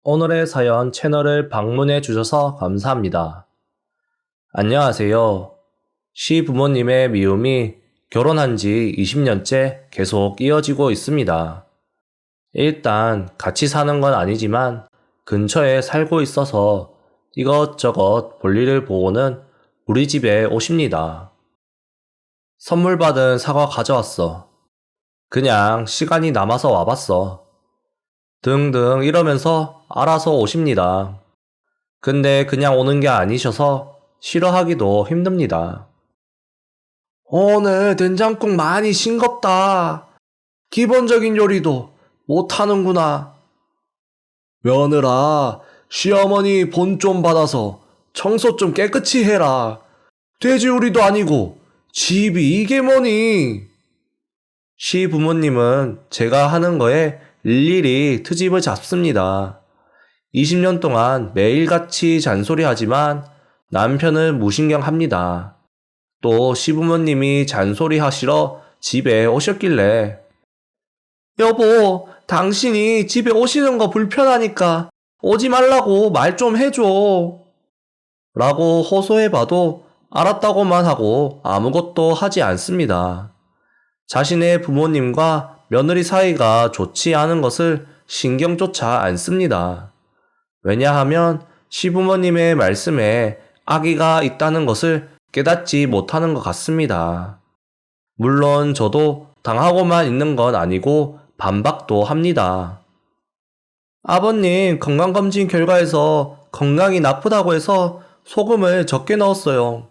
오늘의 사연 채널을 방문해 주셔서 감사합니다. 안녕하세요. 시부모님의 미움이 결혼한 지 20년째 계속 이어지고 있습니다. 일단 같이 사는 건 아니지만 근처에 살고 있어서 이것저것 볼일을 보고는 우리 집에 오십니다. 선물 받은 사과 가져왔어. 그냥 시간이 남아서 와봤어. 등등 이러면서 알아서 오십니다. 근데 그냥 오는 게 아니셔서 싫어하기도 힘듭니다. 오늘 된장국 많이 싱겁다. 기본적인 요리도 못하는구나. 며느라, 시어머니 본 좀 받아서 청소 좀 깨끗이 해라. 돼지우리도 아니고 집이 이게 뭐니? 시부모님은 제가 하는 거에 일일이 트집을 잡습니다. 20년 동안 매일같이 잔소리하지만 남편은 무신경합니다. 또 시부모님이 잔소리하시러 집에 오셨길래 여보, 당신이 집에 오시는 거 불편하니까 오지 말라고 말 좀 해줘. 라고 호소해봐도 알았다고만 하고 아무것도 하지 않습니다. 자신의 부모님과 며느리 사이가 좋지 않은 것을 신경조차 안 씁니다. 왜냐하면 시부모님의 말씀에 악의가 있다는 것을 깨닫지 못하는 것 같습니다. 물론 저도 당하고만 있는 건 아니고 반박도 합니다. 아버님, 건강검진 결과에서 건강이 나쁘다고 해서 소금을 적게 넣었어요.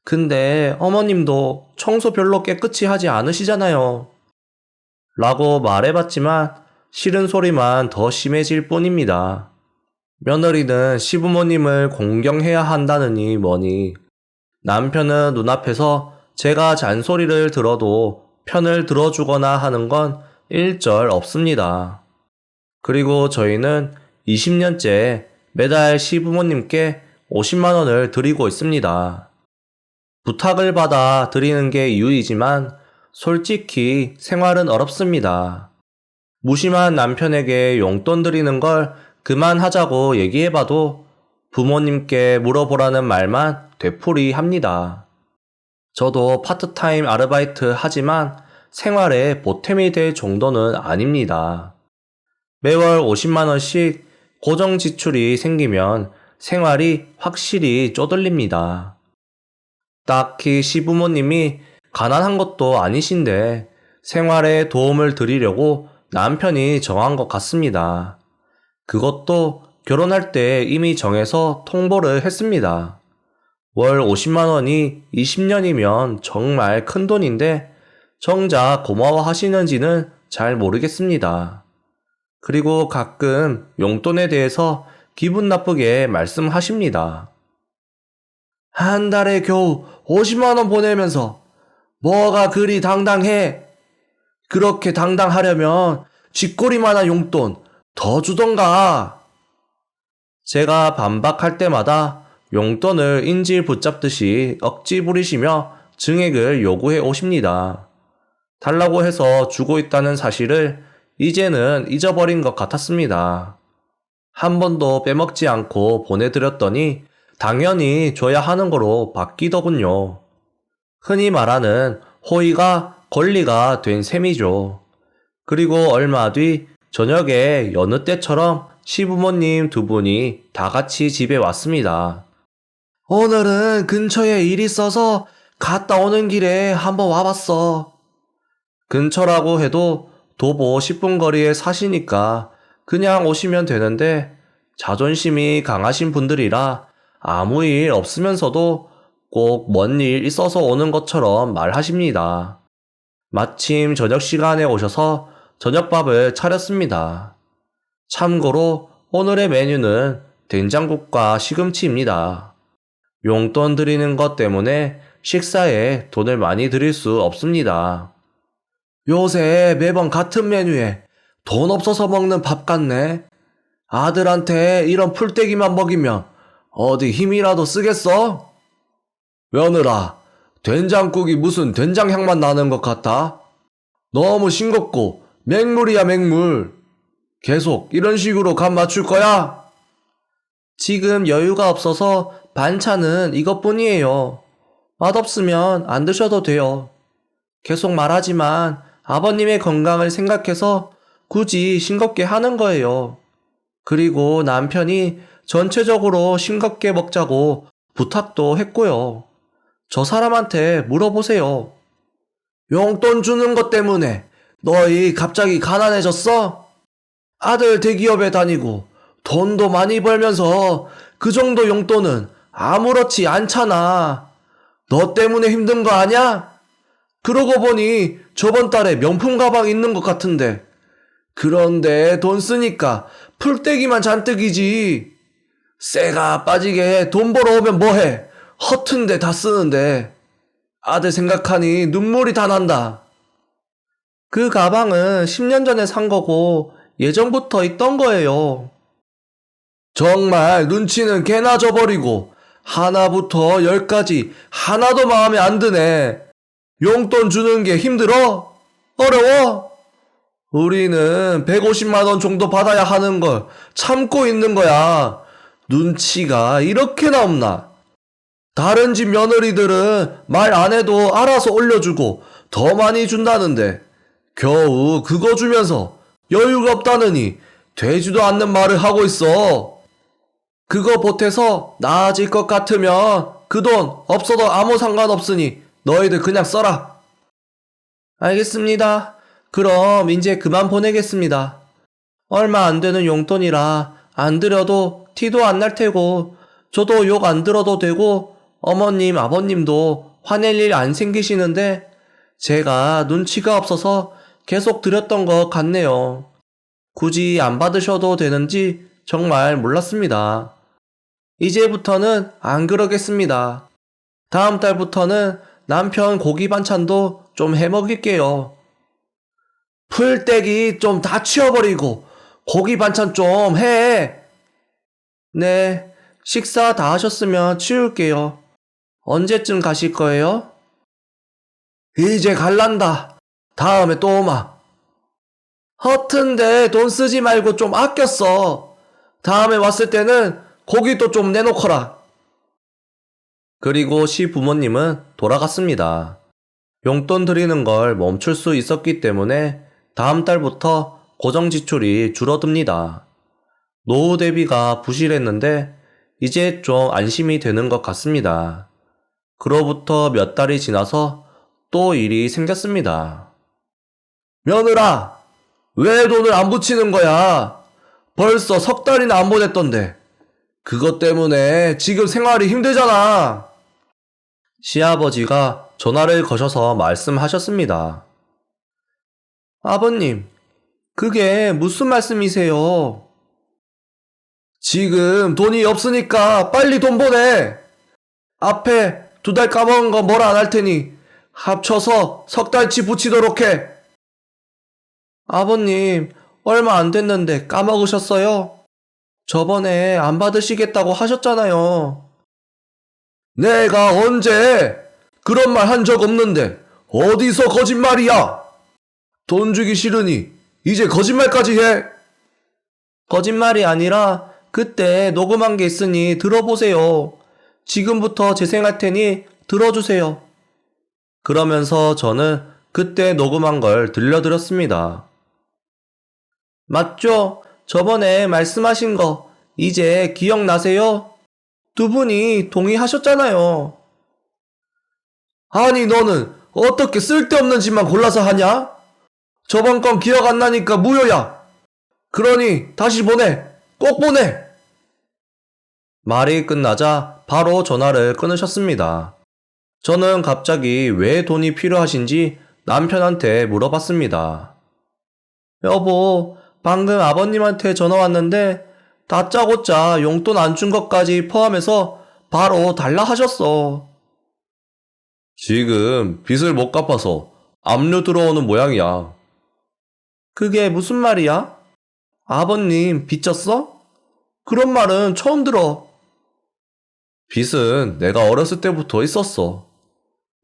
근데 어머님도 청소 별로 깨끗이 하지 않으시잖아요. 라고 말해봤지만 싫은 소리만 더 심해질 뿐입니다. 며느리는 시부모님을 공경해야 한다느니 뭐니 남편은 눈앞에서 제가 잔소리를 들어도 편을 들어주거나 하는 건 일절 없습니다. 그리고 저희는 20년째 매달 시부모님께 50만 원을 드리고 있습니다. 부탁을 받아 드리는 게 이유이지만 솔직히 생활은 어렵습니다. 무심한 남편에게 용돈 드리는 걸 그만하자고 얘기해봐도 부모님께 물어보라는 말만 되풀이합니다. 저도 파트타임 아르바이트 하지만 생활에 보탬이 될 정도는 아닙니다. 매월 50만 원씩 고정 지출이 생기면 생활이 확실히 쪼들립니다. 딱히 시부모님이 가난한 것도 아니신데 생활에 도움을 드리려고 남편이 정한 것 같습니다. 그것도 결혼할 때 이미 정해서 통보를 했습니다. 월 50만 원이 20년이면 정말 큰 돈인데 정작 고마워하시는지는 잘 모르겠습니다. 그리고 가끔 용돈에 대해서 기분 나쁘게 말씀하십니다. 한 달에 겨우 50만 원 보내면서 뭐가 그리 당당해? 그렇게 당당하려면 쥐꼬리만한 용돈 더 주던가. 제가 반박할 때마다 용돈을 인질 붙잡듯이 억지 부리시며 증액을 요구해 오십니다. 달라고 해서 주고 있다는 사실을 이제는 잊어버린 것 같았습니다. 한 번도 빼먹지 않고 보내드렸더니 당연히 줘야 하는 거로 바뀌더군요. 흔히 말하는 호의가 권리가 된 셈이죠. 그리고 얼마 뒤 저녁에 여느 때처럼 시부모님 두 분이 다 같이 집에 왔습니다. 오늘은 근처에 일 있어서 갔다 오는 길에 한번 와봤어. 근처라고 해도 도보 10분 거리에 사시니까 그냥 오시면 되는데 자존심이 강하신 분들이라 아무 일 없으면서도 꼭 먼 일 있어서 오는 것처럼 말하십니다. 마침 저녁 시간에 오셔서 저녁밥을 차렸습니다. 참고로 오늘의 메뉴는 된장국과 시금치입니다. 용돈 드리는 것 때문에 식사에 돈을 많이 드릴 수 없습니다. 요새 매번 같은 메뉴에 돈 없어서 먹는 밥 같네. 아들한테 이런 풀떼기만 먹이면 어디 힘이라도 쓰겠어? 며느라, 된장국이 무슨 된장 향만 나는 것 같아? 너무 싱겁고 맹물이야 맹물. 계속 이런 식으로 간 맞출 거야? 지금 여유가 없어서 반찬은 이것뿐이에요. 맛없으면 안 드셔도 돼요. 계속 말하지만 아버님의 건강을 생각해서 굳이 싱겁게 하는 거예요. 그리고 남편이 전체적으로 싱겁게 먹자고 부탁도 했고요. 저 사람한테 물어보세요. 용돈 주는 것 때문에 너희 갑자기 가난해졌어? 아들 대기업에 다니고 돈도 많이 벌면서 그 정도 용돈은 아무렇지 않잖아. 너 때문에 힘든 거 아냐? 그러고 보니 저번 달에 명품 가방 있는 것 같은데. 그런데 돈 쓰니까 풀떼기만 잔뜩이지. 쇠가 빠지게 돈 벌어오면 뭐해? 허튼데 다 쓰는데. 아들 생각하니 눈물이 다 난다. 그 가방은 10년 전에 산 거고 예전부터 있던 거예요. 정말 눈치는 개나 줘버리고 하나부터 열까지 하나도 마음에 안 드네. 용돈 주는 게 힘들어? 어려워? 우리는 150만 원 정도 받아야 하는 걸 참고 있는 거야. 눈치가 이렇게나 없나? 다른 집 며느리들은 말 안 해도 알아서 올려주고 더 많이 준다는데 겨우 그거 주면서 여유가 없다느니 되지도 않는 말을 하고 있어. 그거 보태서 나아질 것 같으면 그 돈 없어도 아무 상관없으니 너희들 그냥 써라. 알겠습니다. 그럼 이제 그만 보내겠습니다. 얼마 안 되는 용돈이라 안 드려도 티도 안 날 테고 저도 욕 안 들어도 되고 어머님 아버님도 화낼 일 안 생기시는데 제가 눈치가 없어서 계속 드렸던 것 같네요. 굳이 안 받으셔도 되는지 정말 몰랐습니다. 이제부터는 안 그러겠습니다. 다음 달부터는 남편 고기 반찬도 좀 해먹일게요. 풀떼기 좀 다 치워버리고 고기 반찬 좀 해. 네, 식사 다 하셨으면 치울게요. 언제쯤 가실 거예요? 이제 갈란다. 다음에 또 오마. 허튼데 돈 쓰지 말고 좀 아껴 써. 다음에 왔을 때는 고기도 좀 내놓거라. 그리고 시부모님은 돌아갔습니다. 용돈 드리는 걸 멈출 수 있었기 때문에 다음 달부터 고정 지출이 줄어듭니다. 노후 대비가 부실했는데 이제 좀 안심이 되는 것 같습니다. 그로부터 몇 달이 지나서 또 일이 생겼습니다. 며느라, 왜 돈을 안 붙이는 거야? 벌써 석 달이나 안 보냈던데. 그것 때문에 지금 생활이 힘들잖아. 시아버지가 전화를 거셔서 말씀하셨습니다. 아버님, 그게 무슨 말씀이세요? 지금 돈이 없으니까 빨리 돈 보내. 앞에 2달 까먹은 거 뭐라 안 할 테니 합쳐서 석 달치 붙이도록 해. 아버님, 얼마 안 됐는데 까먹으셨어요? 저번에 안 받으시겠다고 하셨잖아요. 내가 언제 그런 말 한 적 없는데 어디서 거짓말이야? 돈 주기 싫으니 이제 거짓말까지 해. 거짓말이 아니라 그때 녹음한 게 있으니 들어보세요. 지금부터 재생할 테니 들어주세요. 그러면서 저는 그때 녹음한 걸 들려드렸습니다. 맞죠? 저번에 말씀하신 거 이제 기억나세요? 두 분이 동의하셨잖아요. 아니 너는 어떻게 쓸데없는 짓만 골라서 하냐? 저번 건 기억 안 나니까 무효야. 그러니 다시 보내. 꼭 보내. 말이 끝나자 바로 전화를 끊으셨습니다. 저는 갑자기 왜 돈이 필요하신지 남편한테 물어봤습니다. 여보, 방금 아버님한테 전화 왔는데 다짜고짜 용돈 안 준 것까지 포함해서 바로 달라 하셨어. 지금 빚을 못 갚아서 압류 들어오는 모양이야. 그게 무슨 말이야? 아버님 빚졌어? 그런 말은 처음 들어. 빚은 내가 어렸을 때부터 있었어.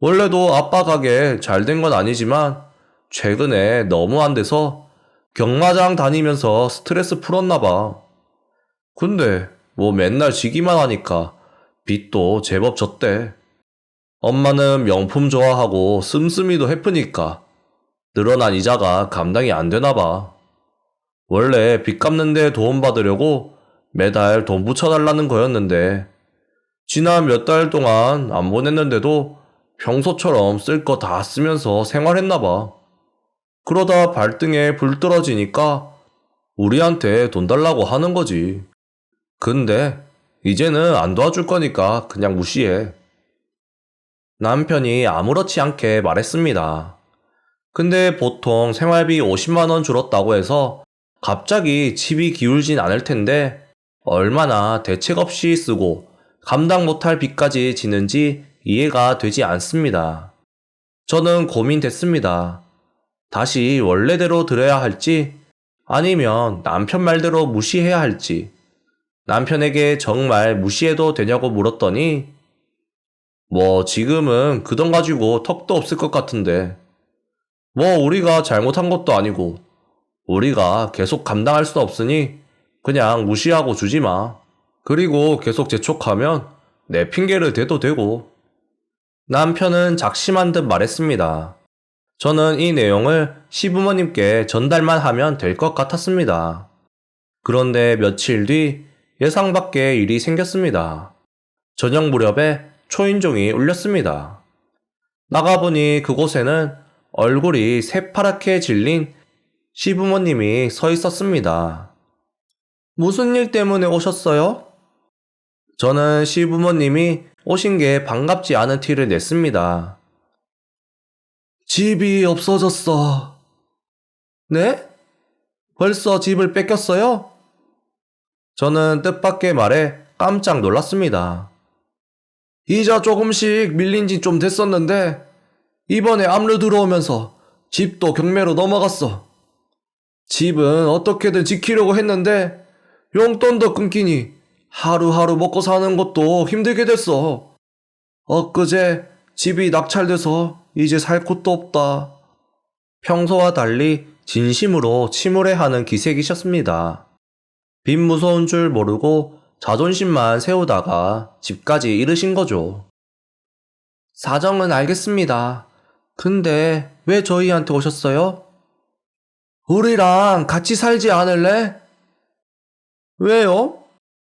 원래도 아빠 가게 잘 된 건 아니지만 최근에 너무 안 돼서 경마장 다니면서 스트레스 풀었나 봐. 근데 뭐 맨날 지기만 하니까 빚도 제법 졌대. 엄마는 명품 좋아하고 씀씀이도 해프니까 늘어난 이자가 감당이 안 되나 봐. 원래 빚 갚는데 도움받으려고 매달 돈 붙여달라는 거였는데 지난 몇 달 동안 안 보냈는데도 평소처럼 쓸 거 다 쓰면서 생활했나 봐. 그러다 발등에 불 떨어지니까 우리한테 돈 달라고 하는 거지. 근데 이제는 안 도와줄 거니까 그냥 무시해. 남편이 아무렇지 않게 말했습니다. 근데 보통 생활비 50만 원 줄었다고 해서 갑자기 집이 기울진 않을 텐데 얼마나 대책 없이 쓰고 감당 못할 빚까지 지는지 이해가 되지 않습니다. 저는 고민됐습니다. 다시 원래대로 들어야 할지 아니면 남편 말대로 무시해야 할지. 남편에게 정말 무시해도 되냐고 물었더니 뭐 지금은 그 돈 가지고 턱도 없을 것 같은데 뭐 우리가 잘못한 것도 아니고 우리가 계속 감당할 수 없으니 그냥 무시하고 주지 마. 그리고 계속 재촉하면 내 핑계를 대도 되고. 남편은 작심한 듯 말했습니다. 저는 이 내용을 시부모님께 전달만 하면 될 것 같았습니다. 그런데 며칠 뒤 예상 밖의 일이 생겼습니다. 저녁 무렵에 초인종이 울렸습니다. 나가보니 그곳에는 얼굴이 새파랗게 질린 시부모님이 서 있었습니다. 무슨 일 때문에 오셨어요? 저는 시부모님이 오신 게 반갑지 않은 티를 냈습니다. 집이 없어졌어. 네? 벌써 집을 뺏겼어요? 저는 뜻밖의 말에 깜짝 놀랐습니다. 이자 조금씩 밀린 지 좀 됐었는데 이번에 압류 들어오면서 집도 경매로 넘어갔어. 집은 어떻게든 지키려고 했는데 용돈도 끊기니 하루하루 먹고 사는 것도 힘들게 됐어. 엊그제 집이 낙찰돼서 이제 살 곳도 없다. 평소와 달리 진심으로 침울해하는 기색이셨습니다. 빚 무서운 줄 모르고 자존심만 세우다가 집까지 이르신 거죠. 사정은 알겠습니다. 근데 왜 저희한테 오셨어요? 우리랑 같이 살지 않을래? 왜요?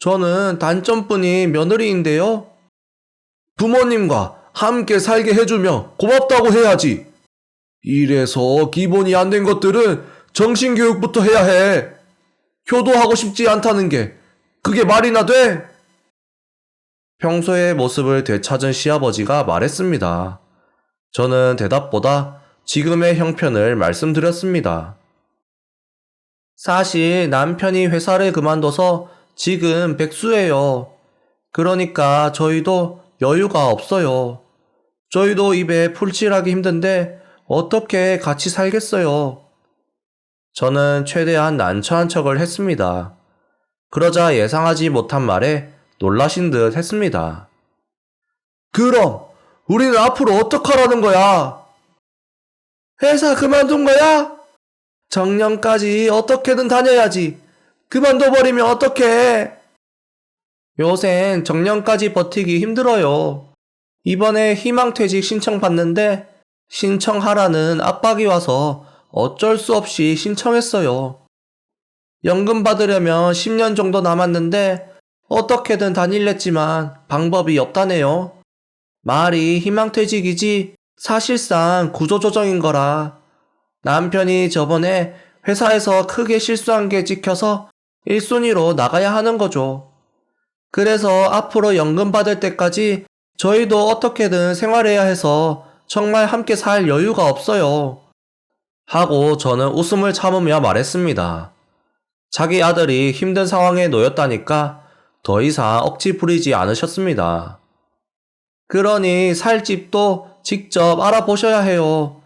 저는 단점뿐인 며느리인데요. 부모님과 함께 살게 해주며 고맙다고 해야지. 이래서 기본이 안 된 것들은 정신교육부터 해야 해. 효도하고 싶지 않다는 게 그게 말이나 돼? 평소의 모습을 되찾은 시아버지가 말했습니다. 저는 대답보다 지금의 형편을 말씀드렸습니다. 사실 남편이 회사를 그만둬서 지금 백수예요. 그러니까 저희도 여유가 없어요. 저희도 입에 풀칠하기 힘든데 어떻게 같이 살겠어요? 저는 최대한 난처한 척을 했습니다. 그러자 예상하지 못한 말에 놀라신 듯 했습니다. 그럼 우리는 앞으로 어떡하라는 거야? 회사 그만둔 거야? 정년까지 어떻게든 다녀야지. 그만둬버리면 어떡해? 요샌 정년까지 버티기 힘들어요. 이번에 희망퇴직 신청 받는데 신청하라는 압박이 와서 어쩔 수 없이 신청했어요. 연금 받으려면 10년 정도 남았는데 어떻게든 다닐랬지만 방법이 없다네요. 말이 희망퇴직이지 사실상 구조조정인 거라. 남편이 저번에 회사에서 크게 실수한 게 찍혀서 1순위로 나가야 하는 거죠. 그래서 앞으로 연금 받을 때까지 저희도 어떻게든 생활해야 해서 정말 함께 살 여유가 없어요. 하고 저는 웃음을 참으며 말했습니다. 자기 아들이 힘든 상황에 놓였다니까 더 이상 억지 부리지 않으셨습니다. 그러니 살 집도 직접 알아보셔야 해요.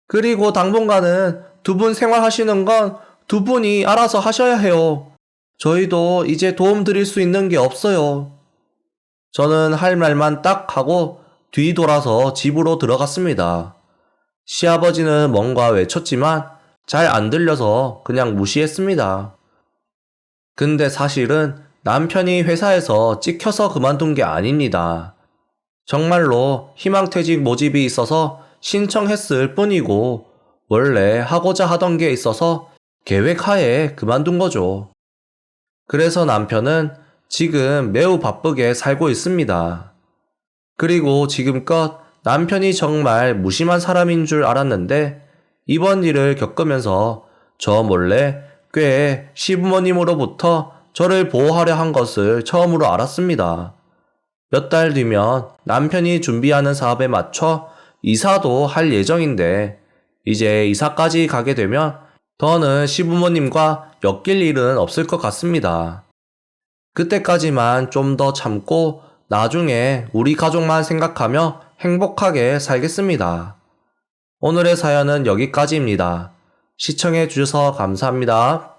그리고 당분간은 두 분 생활하시는 건 두 분이 알아서 하셔야 해요. 저희도 이제 도움 드릴 수 있는 게 없어요. 저는 할 말만 딱 하고 뒤돌아서 집으로 들어갔습니다. 시아버지는 뭔가 외쳤지만 잘 안 들려서 그냥 무시했습니다. 근데 사실은 남편이 회사에서 찍혀서 그만둔 게 아닙니다. 정말로 희망퇴직 모집이 있어서 신청했을 뿐이고 원래 하고자 하던 게 있어서 계획하에 그만둔 거죠. 그래서 남편은 지금 매우 바쁘게 살고 있습니다. 그리고 지금껏 남편이 정말 무심한 사람인 줄 알았는데 이번 일을 겪으면서 저 몰래 꽤 시부모님으로부터 저를 보호하려 한 것을 처음으로 알았습니다. 몇 달 뒤면 남편이 준비하는 사업에 맞춰 이사도 할 예정인데 이제 이사까지 가게 되면 더는 시부모님과 엮일 일은 없을 것 같습니다. 그때까지만 좀 더 참고 나중에 우리 가족만 생각하며 행복하게 살겠습니다. 오늘의 사연은 여기까지입니다. 시청해 주셔서 감사합니다.